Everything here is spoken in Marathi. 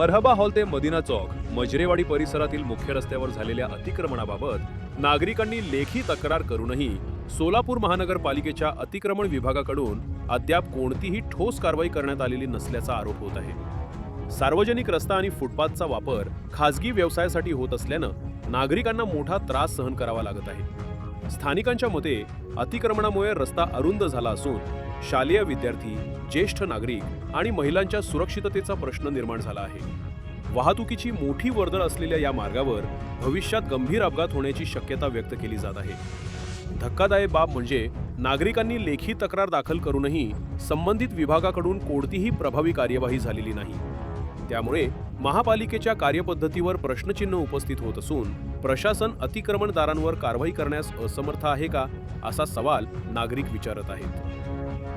मरहबा हॉल ते मदिना चौक मजरेवाडी परिसरातील मुख्य रस्त्यावर झालेल्या अतिक्रमणाबाबत नागरिकांनी लेखी तक्रार करूनही सोलापूर महानगरपालिकेच्या अतिक्रमण विभागाकडून अद्याप कोणतीही ठोस कारवाई करण्यात आलेली नसल्याचा आरोप होत आहे। सार्वजनिक रस्ता आणि फुटपाथचा वापर खासगी व्यवसायासाठी होत असल्यानं नागरिकांना मोठा त्रास सहन करावा लागत आहे। स्थानिकांच्या मते अतिक्रमणामुळे रस्ता अरुंद झाला असून शालेय विद्यार्थी, ज्येष्ठ नागरिक आणि महिलांच्या सुरक्षिततेचा प्रश्न निर्माण झाला आहे। वाहतुकीची मोठी वर्दळ असलेल्या या मार्गावर भविष्यात गंभीर अपघात होण्याची शक्यता व्यक्त केली जात आहे। धक्कादायक बाब म्हणजे नागरिकांनी लेखी तक्रार दाखल करूनही संबंधित विभागाकडून कोणतीही प्रभावी कार्यवाही झालेली नाही। त्यामुळे महापालिकेच्या कार्यपद्धतीवर प्रश्नचिन्ह उपस्थित होत असून प्रशासन अतिक्रमणदारांवर कारवाई करण्यास असमर्थ आहे का, असा सवाल नागरिक विचारत आहेत।